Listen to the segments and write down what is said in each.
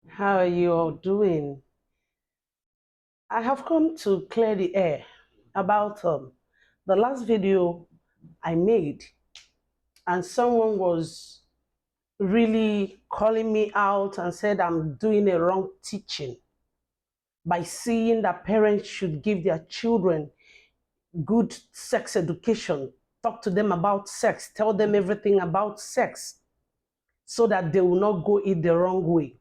How are you all doing? I have come to clear the air about the last video I made, and someone was really calling me out and said I'm doing a wrong teaching by saying that parents should give their children good sex education, talk to them about sex, tell them everything about sex so that they will not go it the wrong way.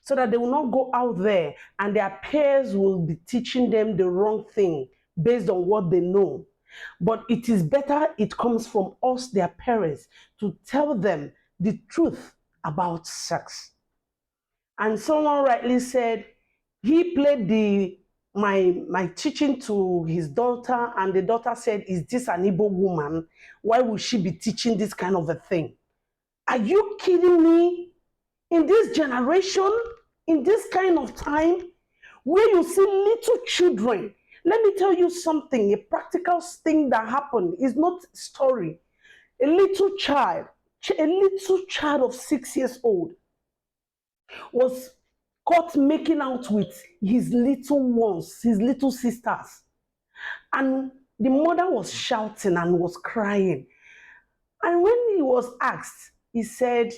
So that they will not go out there and their peers will be teaching them the wrong thing based on what they know. But it is better it comes from us, their parents, to tell them the truth about sex. And someone rightly said he played the my teaching to his daughter, and the daughter said, "Is this an Igbo woman? Why would she be teaching this kind of a thing?" Are you kidding me? In this generation, in this kind of time, where you see little children, let me tell you something, a practical thing that happened is not story. A little child of 6 years old was caught making out with his little ones, his little sisters. And the mother was shouting and was crying. And when he was asked, he said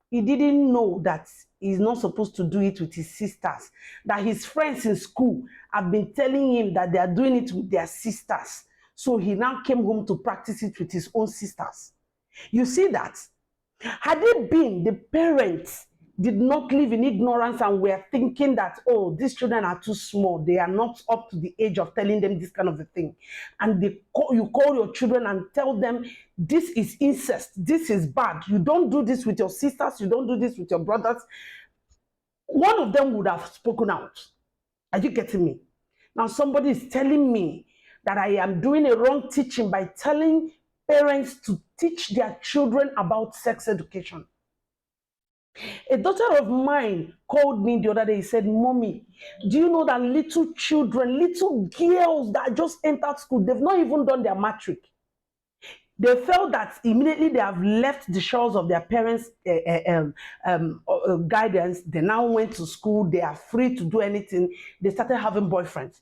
he didn't know that he's not supposed to do it with his sisters, that his friends in school have been telling him that they are doing it with their sisters. So he now came home to practice it with his own sisters. You see that? Had it been the parents did not live in ignorance and were thinking that, oh, these children are too small, they are not up to the age of telling them this kind of a thing, and you call your children and tell them this is incest, this is bad, you don't do this with your sisters, you don't do this with your brothers, one of them would have spoken out. Are you getting me? Now somebody is telling me that I am doing a wrong teaching by telling parents to teach their children about sex education. A daughter of mine called me the other day. He said, "Mommy, do you know that little children, little girls that just entered school, they've not even done their matric. They felt that immediately they have left the shores of their parents' guidance. They now went to school. They are free to do anything. They started having boyfriends."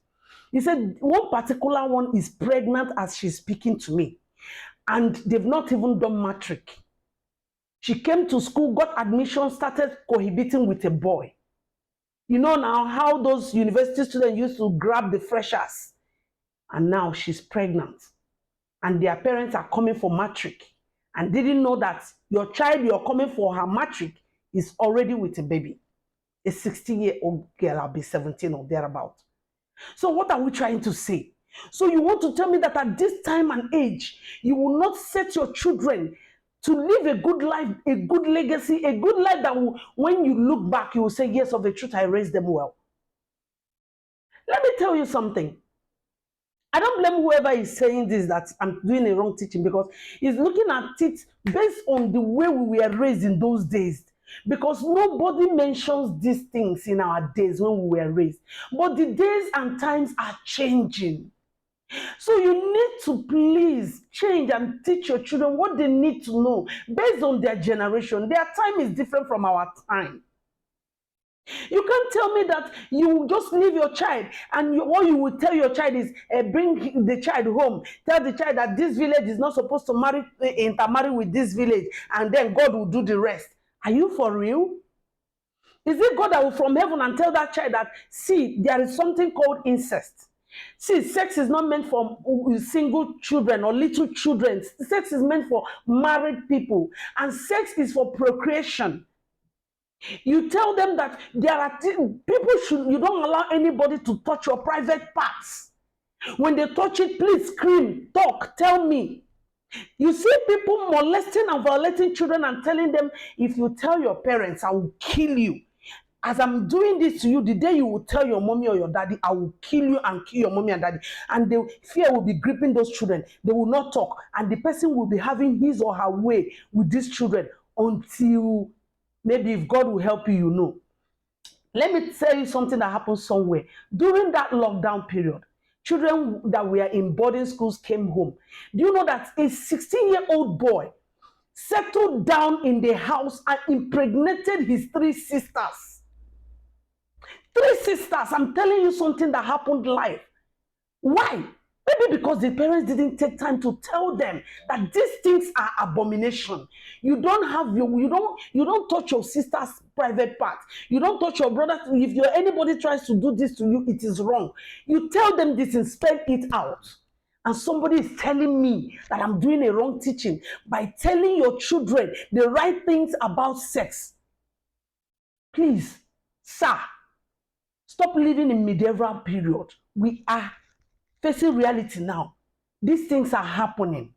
He said one particular one is pregnant as she's speaking to me, and they've not even done matric. She came to school, got admission, started cohabiting with a boy. You know now how those university students used to grab the freshers. And now she's pregnant. And their parents are coming for matric. And didn't know that your child you're coming for her matric is already with a baby. A 16-year-old girl, I'll be 17 or thereabout. So what are we trying to say? So you want to tell me that at this time and age, you will not set your children to live a good life, a good legacy, a good life that will, when you look back, you will say, yes, of the truth, I raised them well. Let me tell you something. I don't blame whoever is saying this that I'm doing a wrong teaching, because he's looking at it based on the way we were raised in those days. Because nobody mentions these things in our days when we were raised. But the days and times are changing. So you need to please change and teach your children what they need to know based on their generation. Their time is different from our time. You can't tell me that you just leave your child and what you will tell your child is bring the child home. Tell the child that this village is not supposed to intermarry with this village, and then God will do the rest. Are you for real? Is it God that will from heaven and tell that child that, see, there is something called incest? See, sex is not meant for single children or little children. Sex is meant for married people, and sex is for procreation. You tell them that there are people should, you don't allow anybody to touch your private parts. When they touch it, please scream, talk, tell me. You see people molesting and violating children and telling them, if you tell your parents, I will kill you. As I'm doing this to you, the day you will tell your mommy or your daddy, I will kill you and kill your mommy and daddy. And the fear will be gripping those children. They will not talk. And the person will be having his or her way with these children until maybe if God will help you, you know. Let me tell you something that happened somewhere. During that lockdown period, children that were in boarding schools came home. Do you know that a 16-year-old boy settled down in the house and impregnated his three sisters? 3 sisters, I'm telling you something that happened live. Why? Maybe because the parents didn't take time to tell them that these things are abomination. You don't touch your sister's private part. You don't touch your brother. If anybody tries to do this to you, it is wrong. You tell them this and spell it out. And somebody is telling me that I'm doing a wrong teaching by telling your children the right things about sex. Please, sir, stop living in medieval period. We are facing reality now. These things are happening.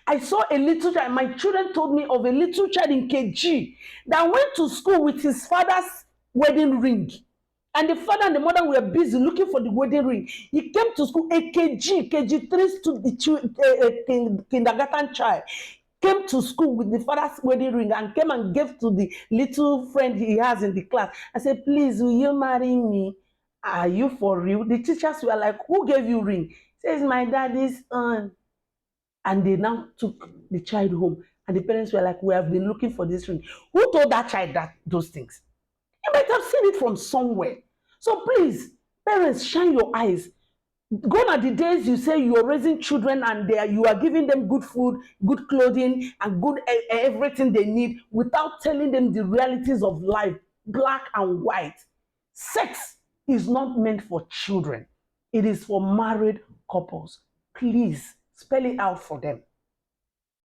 I saw a little child, my children told me of a little child in KG that went to school with his father's wedding ring. And the father and the mother were busy looking for the wedding ring. He came to school, a KG3 kindergarten child, came to school with the father's wedding ring and came and gave to the little friend he has in the class. I said, please, will you marry me? Are you for real? The teachers were like, who gave you ring? He says, my daddy's aunt. And they now took the child home. And the parents were like, we have been looking for this ring. Who told that child those things? You might have seen it from somewhere. So please, parents, shine your eyes. Gone are the days you say you are raising children and you are giving them good food, good clothing, and good everything they need without telling them the realities of life, black and white. Sex is not meant for children. It is for married couples. Please spell it out for them.